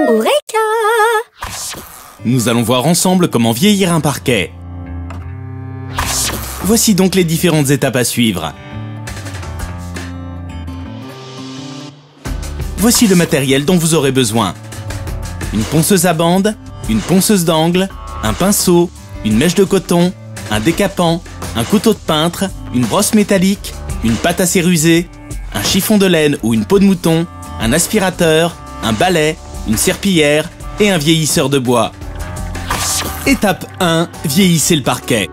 Eureka! Nous allons voir ensemble comment vieillir un parquet. Voici donc les différentes étapes à suivre. Voici le matériel dont vous aurez besoin. Une ponceuse à bande, une ponceuse d'angle, un pinceau, une mèche de coton, un décapant, un couteau de peintre, une brosse métallique, une pâte à serruser, un chiffon de laine ou une peau de mouton, un aspirateur, un balai, une serpillière et un vieillisseur de bois. Étape 1. Vieillissez le parquet.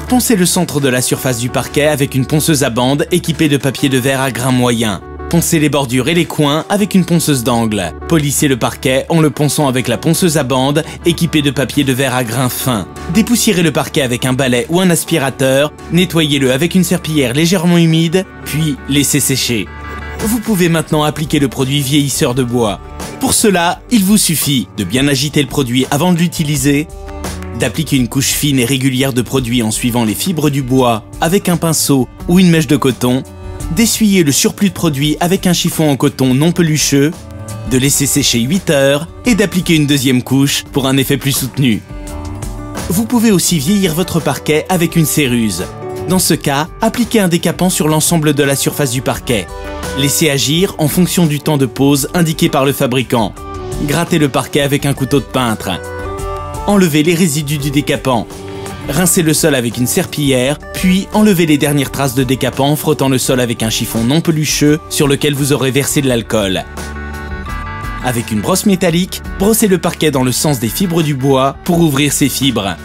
Poncez le centre de la surface du parquet avec une ponceuse à bande équipée de papier de verre à grain moyen. Poncez les bordures et les coins avec une ponceuse d'angle. Polissez le parquet en le ponçant avec la ponceuse à bande équipée de papier de verre à grain fin. Dépoussiérez le parquet avec un balai ou un aspirateur, nettoyez-le avec une serpillière légèrement humide, puis laissez sécher. Vous pouvez maintenant appliquer le produit vieillisseur de bois. Pour cela, il vous suffit de bien agiter le produit avant de l'utiliser, d'appliquer une couche fine et régulière de produit en suivant les fibres du bois avec un pinceau ou une mèche de coton, d'essuyer le surplus de produit avec un chiffon en coton non pelucheux, de laisser sécher 8 heures et d'appliquer une deuxième couche pour un effet plus soutenu. Vous pouvez aussi vieillir votre parquet avec une céruse. Dans ce cas, appliquez un décapant sur l'ensemble de la surface du parquet. Laissez agir en fonction du temps de pause indiqué par le fabricant. Grattez le parquet avec un couteau de peintre. Enlevez les résidus du décapant. Rincez le sol avec une serpillière, puis enlevez les dernières traces de décapant en frottant le sol avec un chiffon non pelucheux sur lequel vous aurez versé de l'alcool. Avec une brosse métallique, brossez le parquet dans le sens des fibres du bois pour ouvrir ses fibres.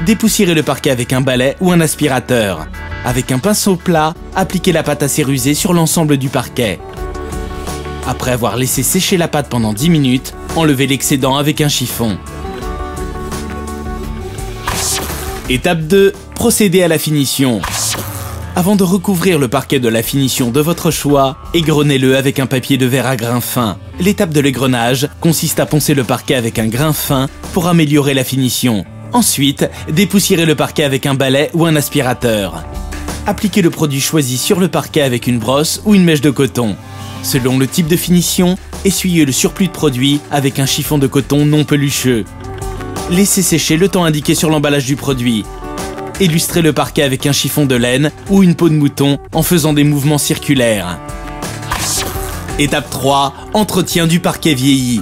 Dépoussiérez le parquet avec un balai ou un aspirateur. Avec un pinceau plat, appliquez la pâte à serruser sur l'ensemble du parquet. Après avoir laissé sécher la pâte pendant 10 minutes, enlevez l'excédent avec un chiffon. Étape 2. Procédez à la finition. Avant de recouvrir le parquet de la finition de votre choix, égrenez-le avec un papier de verre à grain fin. L'étape de l'égrenage consiste à poncer le parquet avec un grain fin pour améliorer la finition. Ensuite, dépoussiérez le parquet avec un balai ou un aspirateur. Appliquez le produit choisi sur le parquet avec une brosse ou une mèche de coton. Selon le type de finition, essuyez le surplus de produit avec un chiffon de coton non pelucheux. Laissez sécher le temps indiqué sur l'emballage du produit. Illustrez le parquet avec un chiffon de laine ou une peau de mouton en faisant des mouvements circulaires. Étape 3. Entretien du parquet vieilli.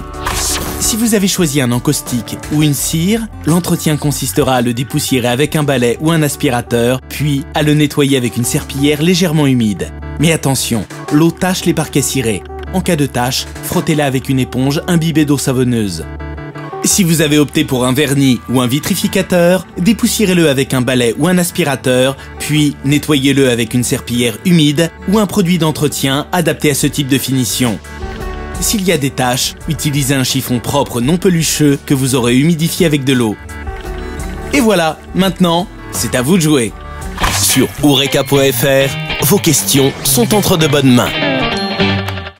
Si vous avez choisi un encaustique ou une cire, l'entretien consistera à le dépoussiérer avec un balai ou un aspirateur, puis à le nettoyer avec une serpillière légèrement humide. Mais attention, l'eau tache les parquets cirés. En cas de tache, frottez-la avec une éponge imbibée d'eau savonneuse. Si vous avez opté pour un vernis ou un vitrificateur, dépoussiérez-le avec un balai ou un aspirateur, puis nettoyez-le avec une serpillière humide ou un produit d'entretien adapté à ce type de finition. S'il y a des taches, utilisez un chiffon propre non pelucheux que vous aurez humidifié avec de l'eau. Et voilà, maintenant, c'est à vous de jouer. Sur Eureka.fr, vos questions sont entre de bonnes mains.